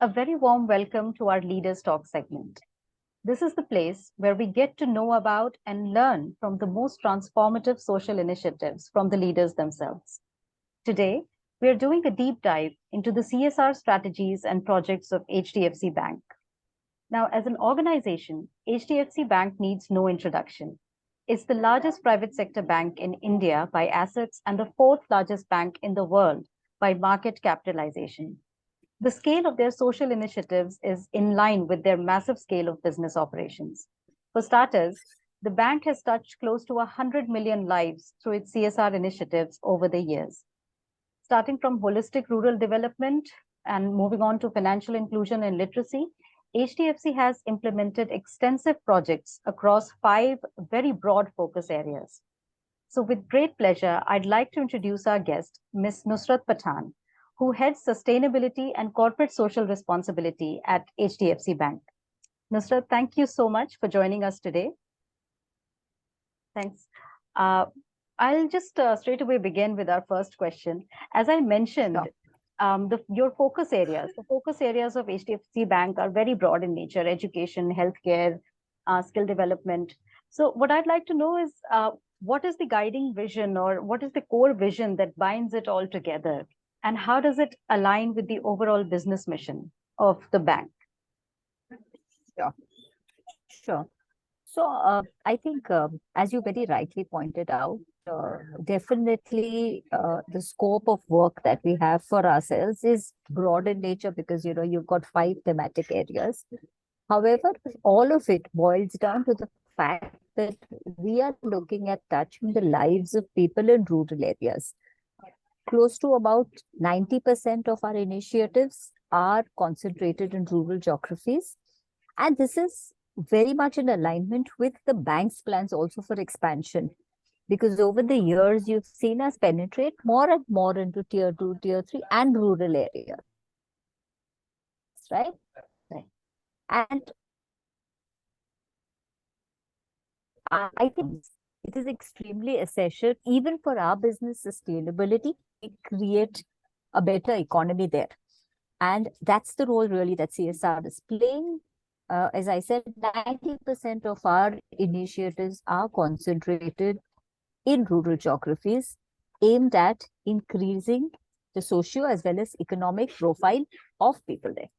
A very warm welcome to our Leaders Talk segment. This is the place where we get to know about and learn from the most transformative social initiatives from the leaders themselves. Today, we are doing a deep dive into the CSR strategies and projects of HDFC Bank. Now, as an organization, HDFC Bank needs no introduction. It's the largest private sector bank in India by assets and the fourth largest bank in the world by market capitalization. The scale of their social initiatives is in line with their massive scale of business operations. For starters, the bank has touched close to 100 million lives through its CSR initiatives over the years. Starting from holistic rural development and moving on to financial inclusion and literacy, HDFC has implemented extensive projects across 5 very broad focus areas. So with great pleasure, I'd like to introduce our guest, Ms. Nusrat Pathan, who heads Sustainability and Corporate Social Responsibility at HDFC Bank. Nusrat, thank you so much for joining us today. Thanks. I'll just straight away begin with our first question. As I mentioned, your focus areas, the focus areas of HDFC Bank are very broad in nature: education, healthcare, skill development. So what I'd like to know is, what is the guiding vision, or what is the core vision that binds it all together? And how does it align with the overall business mission of the bank? Sure. So I think, as you very rightly pointed out, definitely the scope of work that we have for ourselves is broad in nature because, you've got 5 thematic areas. However, all of it boils down to the fact that we are looking at touching the lives of people in rural areas. Close to about 90% of our initiatives are concentrated in rural geographies. And this is very much in alignment with the bank's plans also for expansion. Because over the years, you've seen us penetrate more and more into tier 2, tier 3 and rural areas. Right? And I think it is extremely essential, even for our business sustainability, to create a better economy there. And that's the role really that CSR is playing. As I said, 90% of our initiatives are concentrated in rural geographies, aimed at increasing the socio as well as economic profile of people there.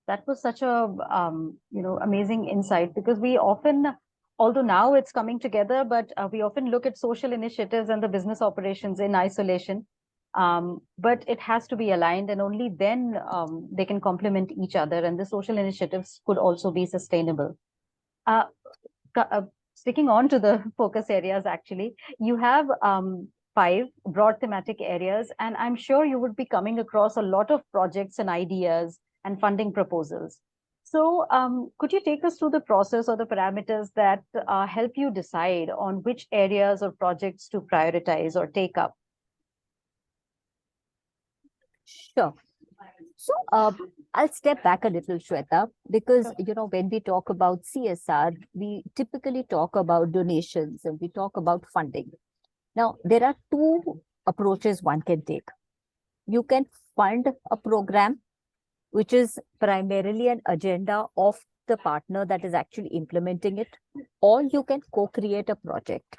That was such a amazing insight, because we often, although now it's coming together, but we often look at social initiatives and the business operations in isolation. But it has to be aligned, and only then they can complement each other, and the social initiatives could also be sustainable. Sticking on to the focus areas, actually, you have 5 broad thematic areas, and I'm sure you would be coming across a lot of projects and ideas and funding proposals. So could you take us through the process or the parameters that help you decide on which areas or projects to prioritize or take up? Sure. So I'll step back a little, Shweta, because, when we talk about CSR, we typically talk about donations and we talk about funding. Now, there are 2 approaches one can take. You can fund a program, which is primarily an agenda of the partner that is actually implementing it, or you can co-create a project.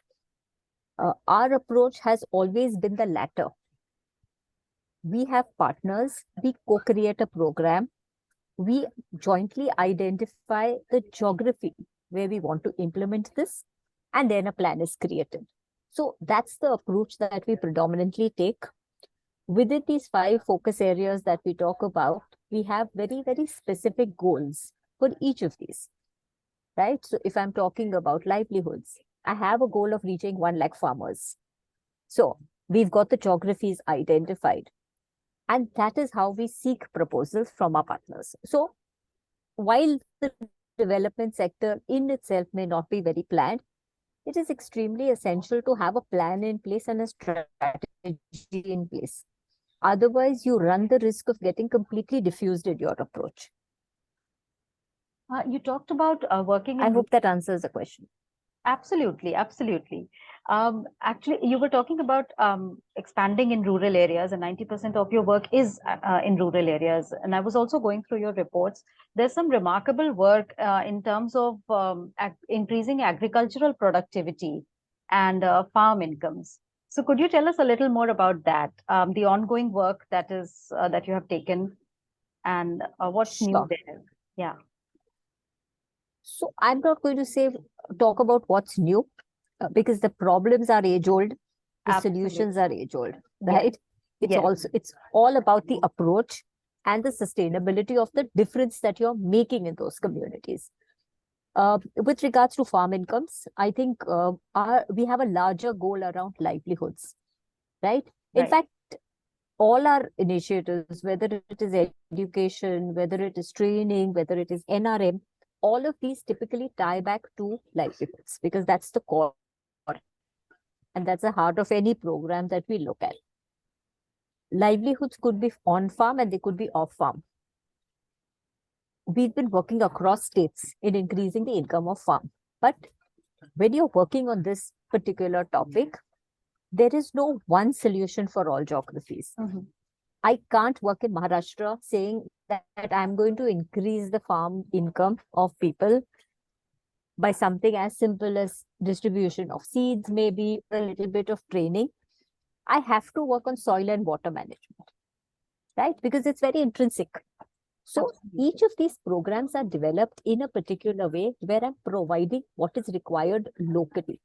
Our approach has always been the latter. We have partners, we co-create a program, we jointly identify the geography where we want to implement this, and then a plan is created. So that's the approach that we predominantly take. Within these 5 focus areas that we talk about, we have very, very specific goals for each of these, right? So if I'm talking about livelihoods, I have a goal of reaching 1 lakh farmers. So we've got the geographies identified. And that is how we seek proposals from our partners. So while the development sector in itself may not be very planned, it is extremely essential to have a plan in place and a strategy in place. Otherwise, you run the risk of getting completely diffused in your approach. You talked about working in... I hope that answers the question. Absolutely, absolutely. Actually, you were talking about expanding in rural areas, and 90% of your work is in rural areas. And I was also going through your reports. There's some remarkable work in terms of increasing agricultural productivity and farm incomes. So, could you tell us a little more about that? The ongoing work that you have taken, and what's new Sure. there? Yeah, So I'm not going to talk about what's new because the problems are age old, the solutions absolutely. are age old, Yes, right? yes, It's all about the approach and the sustainability of the difference that you're making in those communities. With regards to farm incomes, I think we have a larger goal around livelihoods, right? In right. fact, all our initiatives, whether it is education, whether it is training, whether it is NRM, all of these typically tie back to livelihoods because that's the core and that's the heart of any program that we look at. Livelihoods could be on farm and they could be off farm. We've been working across states in increasing the income of farm. But when you're working on this particular topic, there is no one solution for all geographies. Mhm. I can't work in Maharashtra saying that I'm going to increase the farm income of people by something as simple as distribution of seeds, maybe a little bit of training. I have to work on soil and water management, right? Because it's very intrinsic. So each Absolutely. of these programs are developed in a particular way where I'm providing what is required locally.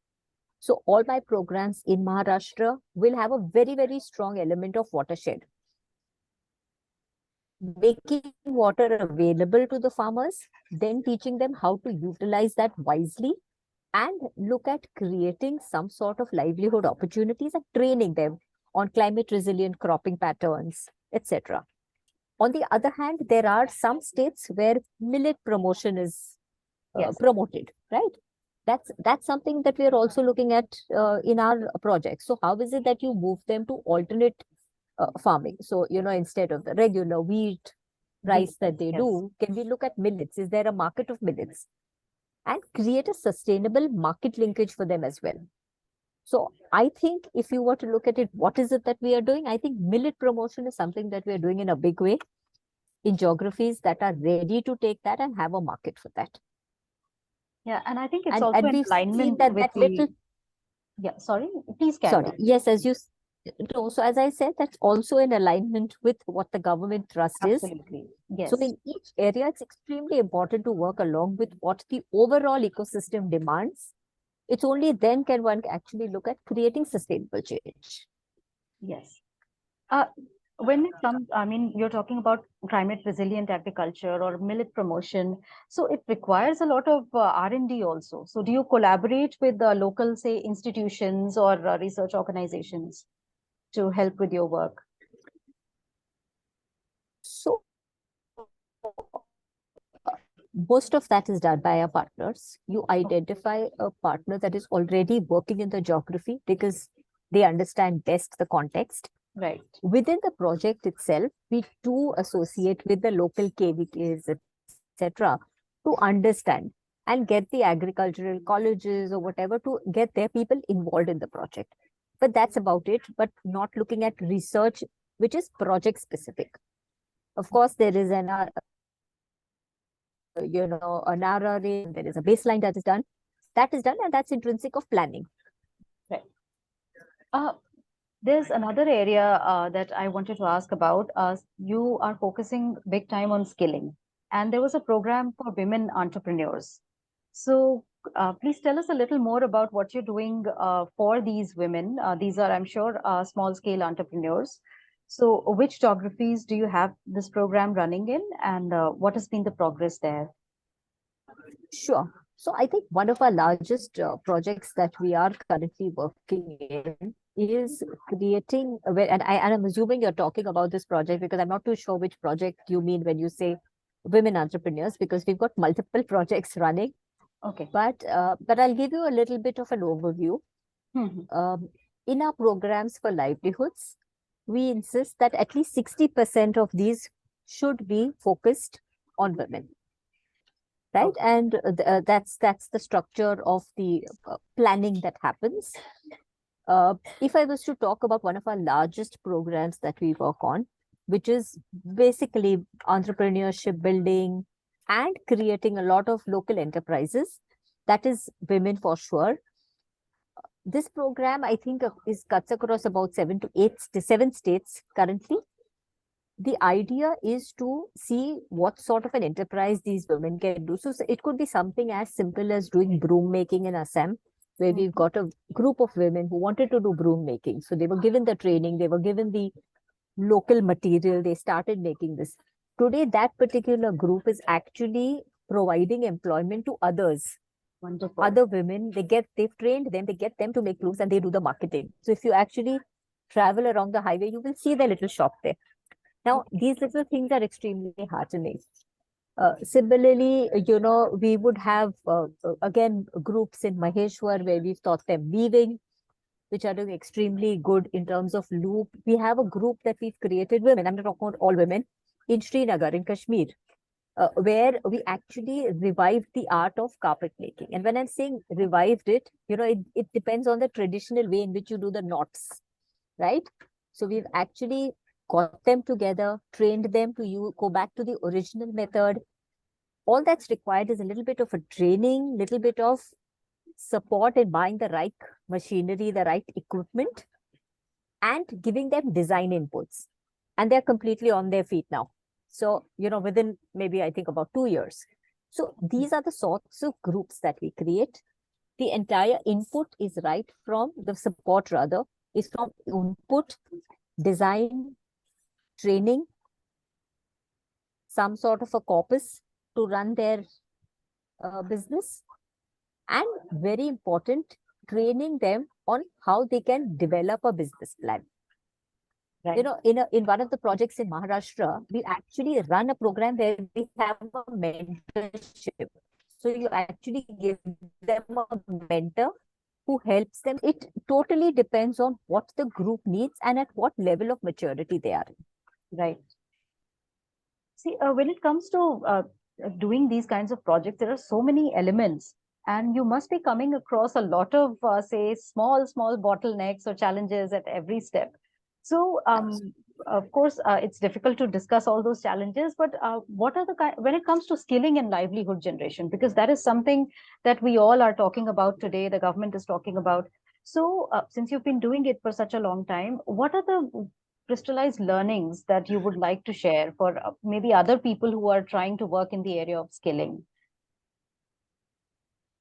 So all my programs in Maharashtra will have a very, very strong element of watershed, making water available to the farmers, then teaching them how to utilize that wisely and look at creating some sort of livelihood opportunities and training them on climate resilient cropping patterns, etc. On the other hand, there are some states where millet promotion is Yes. promoted, right? That's something that we are also looking at in our project. So how is it that you move them to alternate farming? So, instead of the regular wheat, Wheat. rice that they Yes. do, can we look at millets? Is there a market of millets? And create a sustainable market linkage for them as well. So I think if you were to look at it, what is it that we are doing? I think millet promotion is something that we are doing in a big way in geographies that are ready to take that and have a market for that. Yeah, and I think it's And also and in we've seen alignment that with that the. little Yeah, sorry, please carry sorry, on. yes, no, so as I said, that's also in alignment with what the government trust is. Absolutely. So Yes. in each area, it's extremely important to work along with what the overall ecosystem demands. It's only then can one actually look at creating sustainable change. Yes. Uh, when it comes, I mean, you're talking about climate resilient agriculture or millet promotion. So it requires a lot of R&D also. So do you collaborate with the local, say, institutions or research organizations to help with your work? So most of that is done by our partners. You identify a partner that is already working in the geography because they understand best the context. Right. Within the project itself, we do associate with the local KVKs, etc., to understand and get the agricultural colleges or whatever to get their people involved in the project. But that's about it, but not looking at research, which is project specific. Of course, there is an RRA, there is a baseline that is done. That is done, and that's intrinsic of planning. Right. Uh, There's another area that I wanted to ask about. You are focusing big time on skilling, and there was a program for women entrepreneurs. So, please tell us a little more about what you're doing for these women. These are, I'm sure, small scale entrepreneurs. So, which geographies do you have this program running in, and what has been the progress there? Sure. So I think one of our largest projects that we are currently working in is creating, and I'm assuming you're talking about this project because I'm not too sure which project you mean when you say women entrepreneurs, because we've got multiple projects running. Okay. But I'll give you a little bit of an overview. Mhm. Um, in our programs for livelihoods, we insist that at least 60% of these should be focused on women, right? And that's the structure of the planning that happens. If I was to talk about one of our largest programs that we work on, which is basically entrepreneurship building and creating a lot of local enterprises, that is women for sure. This program, I think, is cuts across about 7 states currently. The idea is to see what sort of an enterprise these women can do. So it could be something as simple as doing broom making in Assam, where we've got a group of women who wanted to do broom making. So they were given the training, they were given the local material, they started making this. Today, that particular group is actually providing employment to others. Wonderful. Other women, they've trained them, they get them to make brooms and they do the marketing. So if you actually travel along the highway, you will see their little shop there. Now, these little things are extremely heartening. Similarly, we would have, again, groups in Maheshwar where we've taught them weaving, which are doing extremely good in terms of loop. We have a group that we've created, women, I'm not talking about all women, in Srinagar, in Kashmir, where we actually revived the art of carpet making. And when I'm saying revived it, it depends on the traditional way in which you do the knots, right? So we've actually got them together, trained them to go back to the original method. All that's required is a little bit of a training, little bit of support in buying the right machinery, the right equipment, and giving them design inputs. And they're completely on their feet now. So, within maybe I think about 2 years. So these are the sorts of groups that we create. The entire input is right from the support, rather, is from input, design, training, some sort of a corpus to run their business, and very important, training them on how they can develop a business plan. Right. In one of the projects in Maharashtra, we actually run a program where we have a mentorship. So you actually give them a mentor who helps them. It totally depends on what the group needs and at what level of maturity they are in. Right. See, when it comes to doing these kinds of projects, there are so many elements, and you must be coming across a lot of, say, small bottlenecks or challenges at every step. So, of course, it's difficult to discuss all those challenges, but what are when it comes to skilling and livelihood generation, because that is something that we all are talking about today, the government is talking about. So, since you've been doing it for such a long time, what are the crystallized learnings that you would like to share for maybe other people who are trying to work in the area of skilling?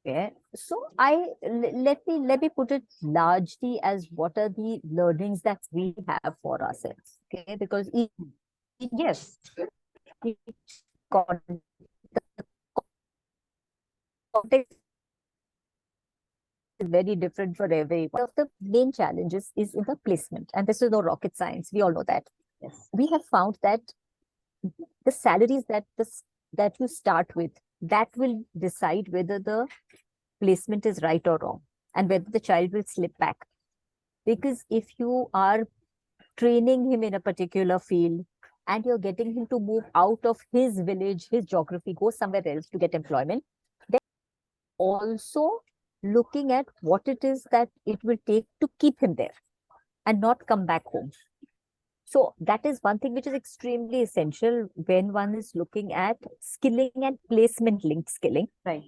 Okay, so let me put it largely as what are the learnings that we have for ourselves. Okay, because Yes, each context is very different for everyone. One of the main challenges is in the placement, and this is no rocket science. We all know that. yes, We have found that the salaries that you start with, that will decide whether the placement is right or wrong, and whether the child will slip back. Because if you are training him in a particular field and you're getting him to move out of his village, his geography, go somewhere else to get employment, then also looking at what it is that it will take to keep him there and not come back home. So that is one thing which is extremely essential when one is looking at skilling and placement linked skilling. right.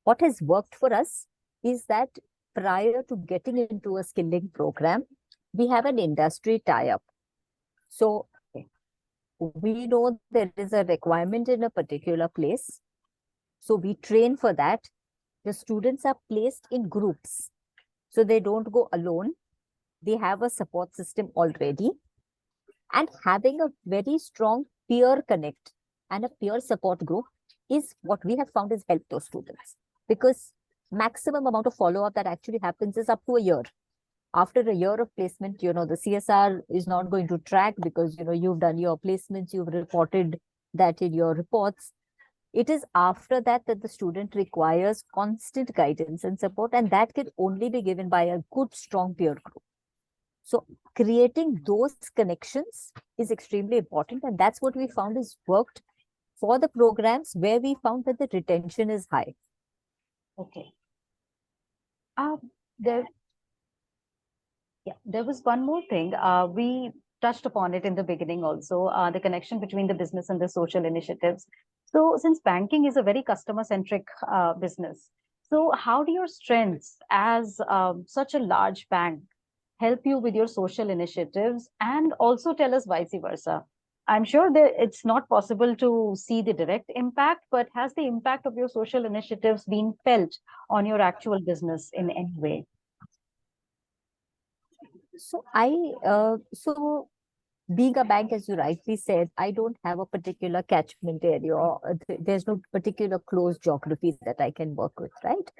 What has worked for us is that prior to getting into a skilling program, we have an industry tie-up. So we know there is a requirement in a particular place. So we train for that. The students are placed in groups. So they don't go alone. They have a support system already. And having a very strong peer connect and a peer support group is what we have found has helped those students. Because maximum amount of follow-up that actually happens is up to a year. After a year of placement, the CSR is not going to track because, you've done your placements, you've reported that in your reports. It is after that that the student requires constant guidance and support, and that can only be given by a good, strong peer group. So creating those connections is extremely important, and that's what we found has worked for the programs where we found that the retention is high. Okay. There, yeah, there was one more thing. We touched upon it in the beginning also, the connection between the business and the social initiatives. So since banking is a very customer-centric business, so how do your strengths as such a large bank help you with your social initiatives, and also tell us vice versa? I'm sure that it's not possible to see the direct impact, but has the impact of your social initiatives been felt on your actual business in any way? So being a bank, as you rightly said, I don't have a particular catchment area, or there's no particular closed geography that I can work with, right?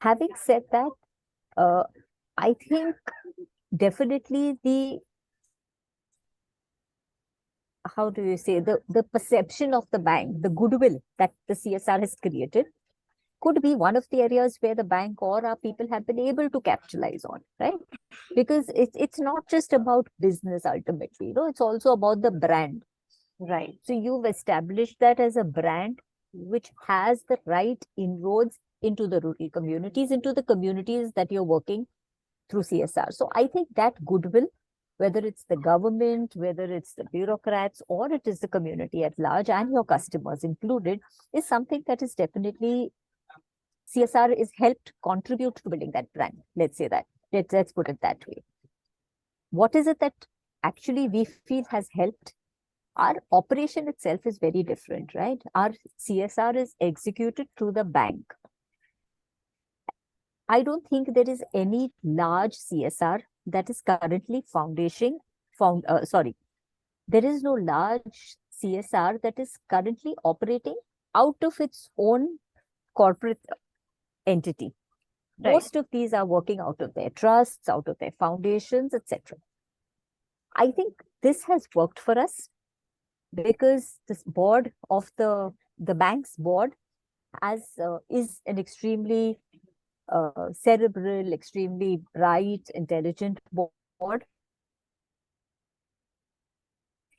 Having said that, I think definitely how do you say, the perception of the bank, the goodwill that the CSR has created could be one of the areas where the bank or our people have been able to capitalize on, right? Because it's not just about business ultimately, it's also about the brand. Right. So you've established that as a brand which has the right inroads into the rural communities, into the communities that you're working through CSR. So I think that goodwill, whether it's the government, whether it's the bureaucrats, or it is the community at large and your customers included, is something that is definitely CSR is helped contribute to building that brand. Let's say that. Let's put it that way. What is it that actually we feel has helped? Our operation itself is very different, right? Our CSR is executed through the bank. I don't think there is any large CSR that is currently there is no large CSR that is currently operating out of its own corporate entity. Right. Most of these are working out of their trusts, out of their foundations, etc. I think this has worked for us because this board of the bank's board is an extremely cerebral, extremely bright, intelligent board.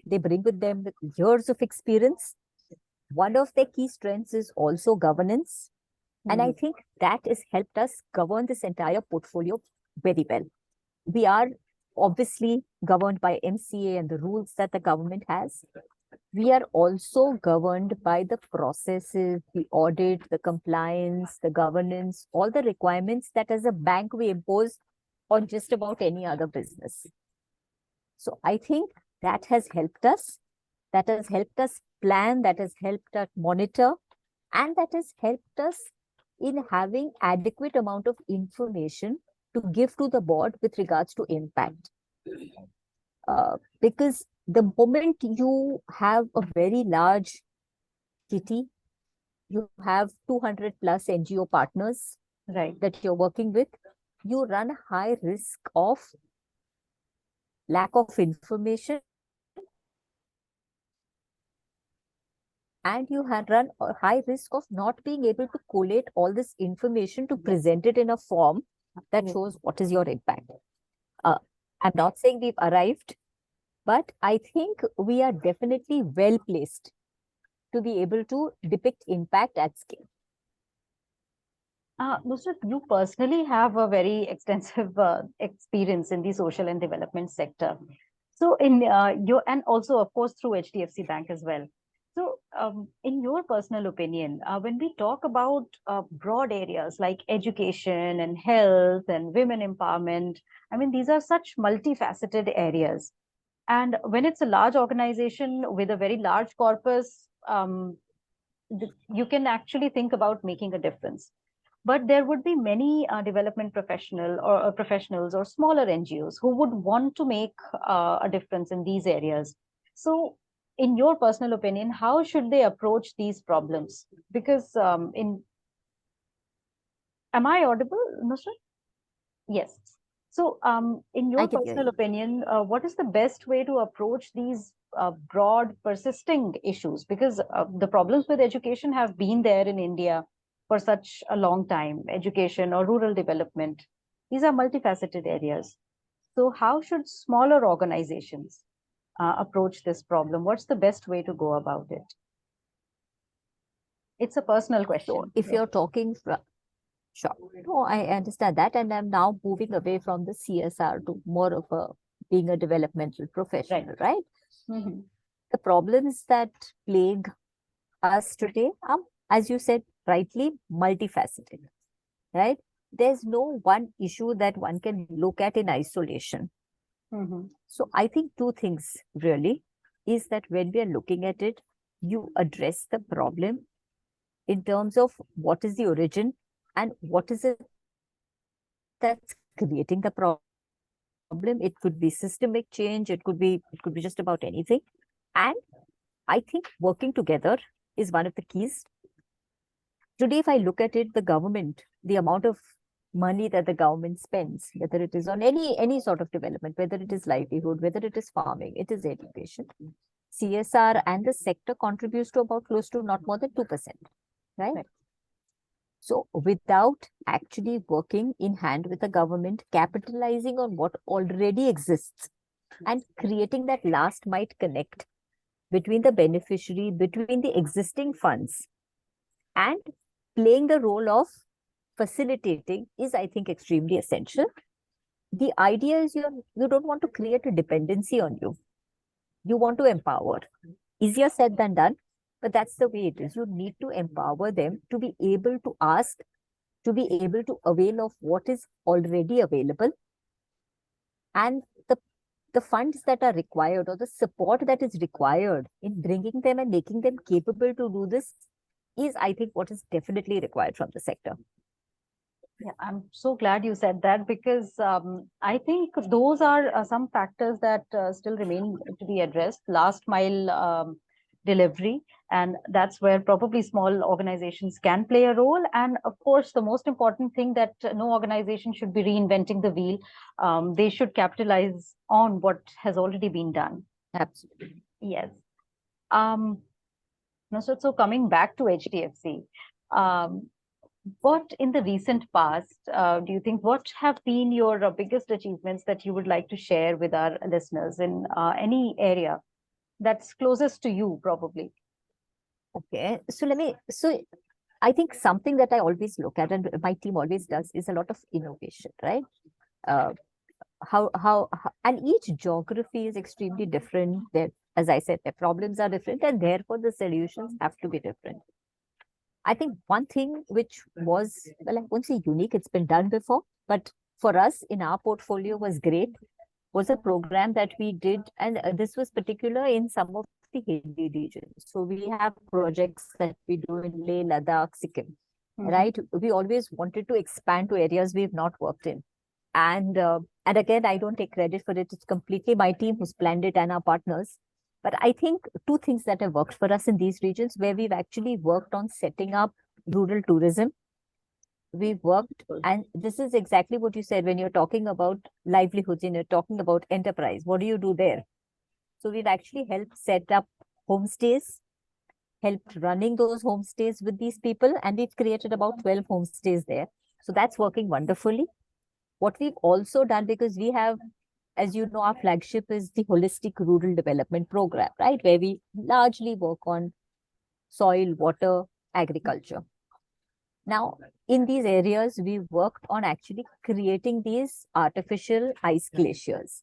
They bring with them years of experience. One of their key strengths is also governance. And I think that has helped us govern this entire portfolio very well. We are obviously governed by MCA and the rules that the government has. We are also governed by the processes, the audit, the compliance, the governance, all the requirements that as a bank we impose on just about any other business. So I think that has helped us. That has helped us plan, that has helped us monitor, and that has helped us in having adequate amount of information to give to the board with regards to impact. Because the moment you have a very large kitty, you have 200 plus NGO partners, right, that you're working with, you run a high risk of lack of information, and you had run a high risk of not being able to collate all this information to present it in a form that shows what is your impact. I'm not saying we've arrived, but I think we are definitely well placed to be able to depict impact at scale. Nusrat, you personally have a very extensive experience in the social and development sector. So in and also of course through HDFC Bank as well. So in your personal opinion, when we talk about broad areas like education and health and women empowerment, I mean, these are such multifaceted areas. And when it's a large organization with a very large corpus, you can actually think about making a difference. But there would be many development professionals or smaller NGOs who would want to make a difference in these areas. So in your personal opinion, how should they approach these problems? Because am I audible, Nusrat? Yes. So in your personal opinion, what is the best way to approach these broad persisting issues? Because the problems with education have been there in India for such a long time, education or rural development. These are multifaceted areas. So how should smaller organizations approach this problem? What's the best way to go about it? It's a personal So question. if you're talking from, sure, no, I understand that. And I'm now moving away from the CSR to more of a being a developmental professional, right? Mm-hmm. The problems that plague us today are, as you said rightly, multifaceted, right? There's no one issue that one can look at in isolation. Mm-hmm. So I think two things really is that when we are looking at it, you address the problem in terms of what is the origin and what is it that's creating the problem. It could be systemic change, it could be just about anything. And I think working together is one of the keys. Today, if I look at it, the government, the amount of money that the government spends, whether it is on any sort of development, whether it is livelihood, whether it is farming, it is education, CSR and the sector contributes to about close to not more than 2%, right? Right. So without actually working in hand with the government, capitalizing on what already exists and creating that last mite connect between the beneficiary, between the existing funds, and playing the role of facilitating is, I think, extremely essential. The idea is you don't want to create a dependency on you. You want to empower. Easier said than done, but that's the way it is. You need to empower them to be able to ask, to be able to avail of what is already available, and the funds that are required or the support that is required in bringing them and making them capable to do this is, I think, what is definitely required from the sector. Yeah, I'm so glad you said that because I think those are some factors that still remain to be addressed. Last mile delivery, and that's where probably small organizations can play a role. And of course, the most important thing that no organization should be reinventing the wheel. They should capitalize on what has already been done. Absolutely. Yes. So coming back to HDFC, what in the recent past do you think, what have been your biggest achievements that you would like to share with our listeners in any area that's closest to you, probably? Okay. So I think something that I always look at and my team always does is a lot of innovation, right? Uh, and each geography is extremely different. There, as I said, the problems are different and therefore the solutions have to be different. I think one thing which was, well, I won't say unique, it's been done before, but for us in our portfolio was great, was a program that we did, and this was particular in some of the hilly regions. So we have projects that we do in Leh, Ladakh, Sikkim, right? We always wanted to expand to areas we've not worked in. And again, I don't take credit for it. It's completely my team who's planned it and our partners. But I think two things that have worked for us in these regions where we've actually worked on setting up rural tourism. We've worked, and this is exactly what you said when you're talking about livelihoods and you're talking about enterprise. What do you do there? So we've actually helped set up homestays, helped running those homestays with these people, and we've created about 12 homestays there. So that's working wonderfully. What we've also done, because we have, as you know, our flagship is the Holistic Rural Development Program, right? Where we largely work on soil, water, agriculture. Now, in these areas, we worked on actually creating these artificial ice glaciers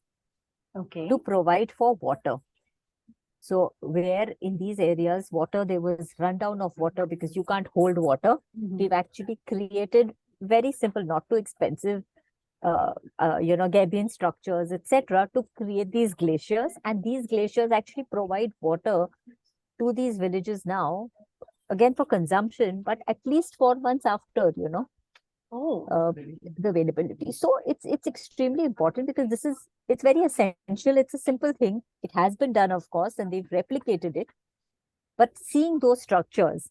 to provide for water. So where in these areas, water, there was rundown of water because you can't hold water. We've actually created very simple, not too expensive, gabion structures, etc., to create these glaciers. And these glaciers actually provide water to these villages now, again for consumption, but at least 4 months after, the availability. So it's extremely important because it's very essential. It's a simple thing. It has been done, of course, and they've replicated it. But seeing those structures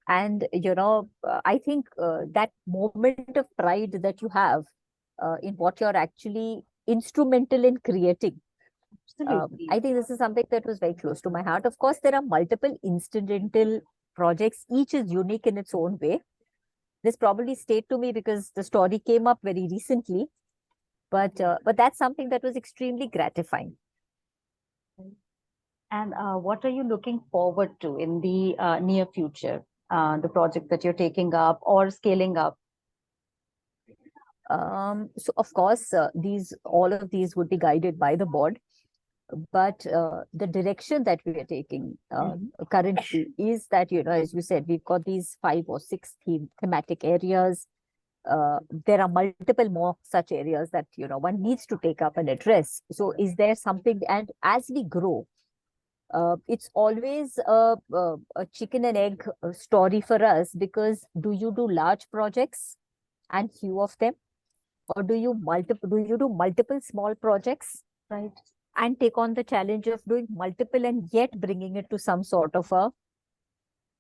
and, I think that moment of pride that you have in what you're actually instrumental in creating. I think this is something that was very close to my heart. Of course, there are multiple incidental projects. Each is unique in its own way. This probably stayed to me because the story came up very recently. But that's something that was extremely gratifying. And what are you looking forward to in the near future? the project that you're taking up or scaling up? So of course, all of these would be guided by the board, but the direction that we are taking currently is that, as you said, we've got these 5 or 6 thematic areas. There are multiple more such areas that, one needs to take up and address. So is there something, and as we grow, it's always a chicken and egg story for us, because do you do large projects and few of them, or do you do multiple small projects, Right. and take on the challenge of doing multiple and yet bringing it to some sort of a,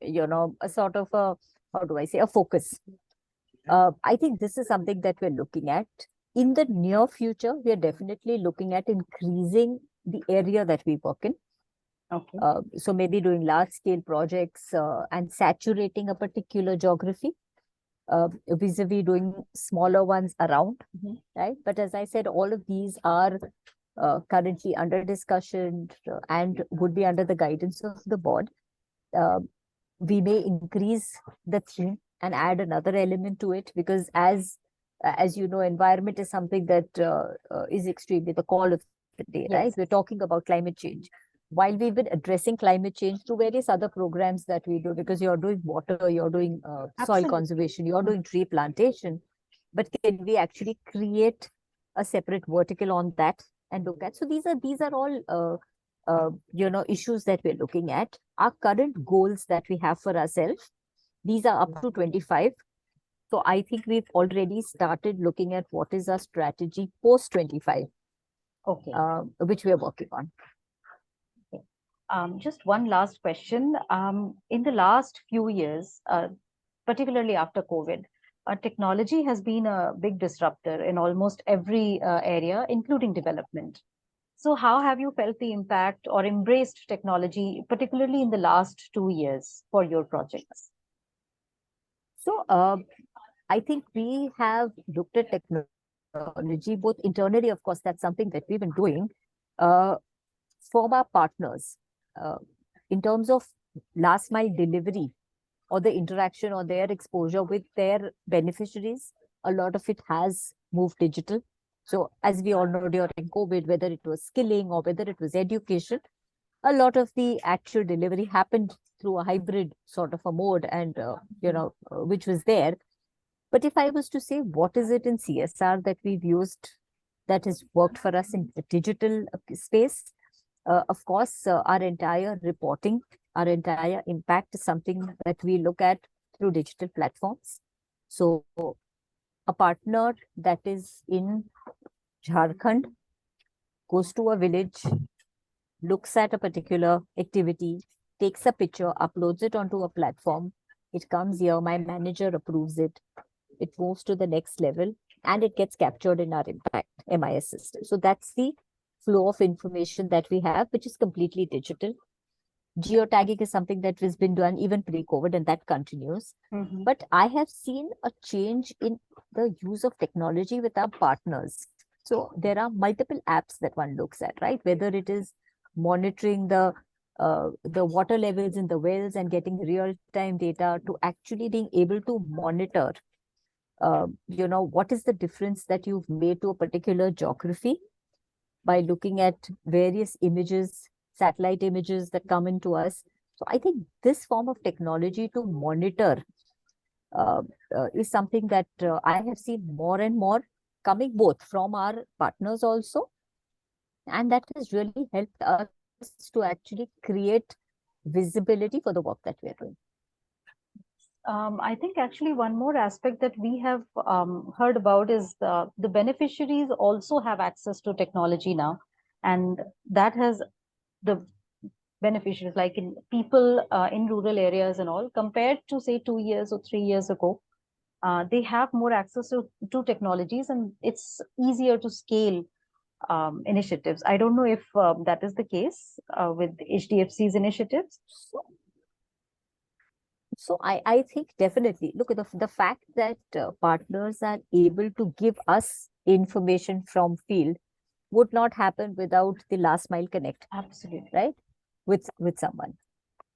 a sort of a, how do I say, a focus. I think this is something that we're looking at. In the near future, we are definitely looking at increasing the area that we work in. Okay. So maybe doing large scale projects and saturating a particular geography, vis-a-vis doing smaller ones around, right? But as I said, all of these are currently under discussion and would be under the guidance of the board. We may increase the theme and add another element to it, because as you know, environment is something that is extremely the call of the day, right? Yes. We're talking about climate change. While we've been addressing climate change through various other programs that we do, because you're doing water, you're doing soil Absolutely. conservation, you're doing tree plantation, but can we actually create a separate vertical on that and look at? So these are all issues that we're looking at. Our current goals that we have for ourselves, these are up to 25. So I think we've already started looking at what is our strategy post 25, Okay. Which we are working on. Just one last question. In the last few years, particularly after COVID, technology has been a big disruptor in almost every area, including development. So how have you felt the impact or embraced technology, particularly in the last 2 years for your projects? So I think we have looked at technology both internally, of course, that's something that we've been doing, from our partners, in terms of last mile delivery or the interaction or their exposure with their beneficiaries. A lot of it has moved digital. So as we all know, during COVID, whether it was skilling or whether it was education, a lot of the actual delivery happened through a hybrid sort of a mode, and which was there. But if I was to say, what is it in CSR that we've used that has worked for us in the digital space? Of course, our entire reporting, our entire impact is something that we look at through digital platforms. So a partner that is in Jharkhand goes to a village, looks at a particular activity, takes a picture, uploads it onto a platform. It comes here, my manager approves it. It moves to the next level and it gets captured in our impact MIS system. So that's the flow of information that we have, which is completely digital. Geotagging is something that has been done even pre-COVID, and that continues. But I have seen a change in the use of technology with our partners. So there are multiple apps that one looks at, right? Whether it is monitoring the water levels in the wells and getting real-time data, to actually being able to monitor, what is the difference that you've made to a particular geography by looking at various images, satellite images that come into us. So I think this form of technology to monitor is something that I have seen more and more coming both from our partners also. And that has really helped us to actually create visibility for the work that we're doing. I think actually one more aspect that we have heard about is the beneficiaries also have access to technology now, and that has the beneficiaries, like in people in rural areas and all, compared to say 2 years or 3 years ago, they have more access to technologies, and it's easier to scale initiatives. I don't know if that is the case with HDFC's initiatives. So I think definitely, look at the fact that partners are able to give us information from field would not happen without the last mile connect. Absolutely. Right? With someone.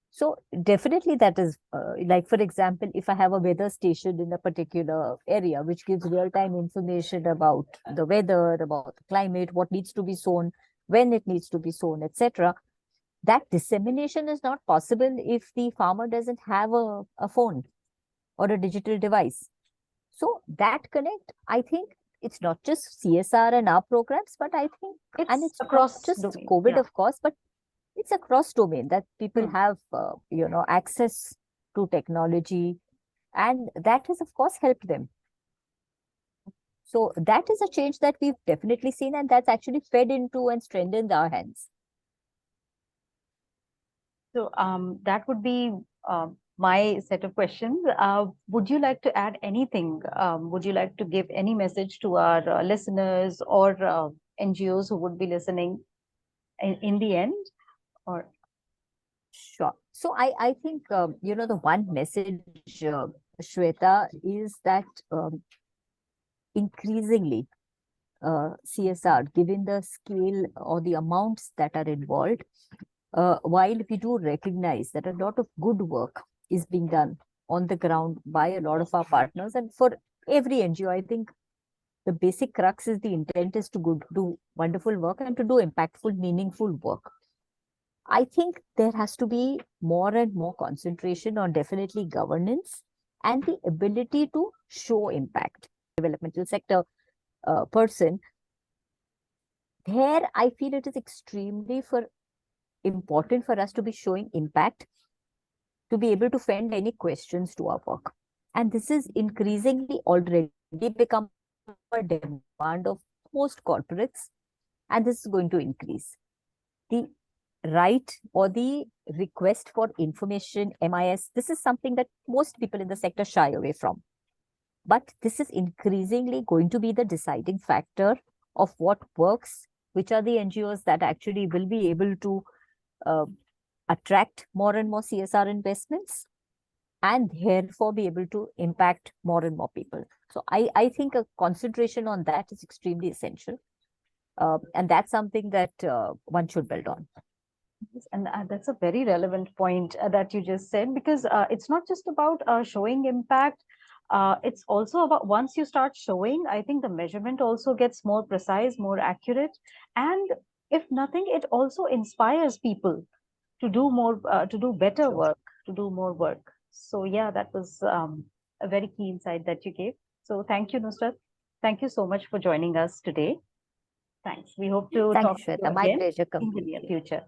So definitely that is like, for example, if I have a weather station in a particular area, which gives real-time information about the weather, about the climate, what needs to be sown, when it needs to be sown, etc. That dissemination is not possible if the farmer doesn't have a phone or a digital device. So that connect, I think it's not just CSR and our programs, but I think, and It's it's not across just domain. COVID, Yeah. of course, but it's a cross domain that people Hmm. have, access to technology, and that has, of course, helped them. So that is a change that we've definitely seen, and that's actually fed into and strengthened our hands. So that would be my set of questions. Would you like to add anything? Would you like to give any message to our listeners or NGOs who would be listening in the end? Or Sure. So I think, the one message, Shweta, is that increasingly CSR, given the scale or the amounts that are involved, while we do recognize that a lot of good work is being done on the ground by a lot of our partners, and for every NGO, I think the basic crux is the intent is to do wonderful work and to do impactful, meaningful work. I think there has to be more and more concentration on definitely governance and the ability to show impact. Developmental sector person, there I feel it is extremely important for us to be showing impact, to be able to fend any questions to our work. And this is increasingly already become a demand of most corporates, and this is going to increase. The right or the request for information, MIS, this is something that most people in the sector shy away from. But this is increasingly going to be the deciding factor of what works, which are the NGOs that actually will be able to uh, attract more and more CSR investments, and therefore be able to impact more and more people. So I think a concentration on that is extremely essential. And that's something that one should build on. and that's a very relevant point that you just said, because it's not just about showing impact. It's also about, once you start showing, I think the measurement also gets more precise, more accurate. And if nothing, it also inspires people to do more, to do better Sure. work, to do more work. So yeah, that was a very key insight that you gave. So thank you, Nusrat. Thank you so much for joining us today. Thanks. We hope to Thank talk you, to you Shweta. My again pleasure in the near completely. future.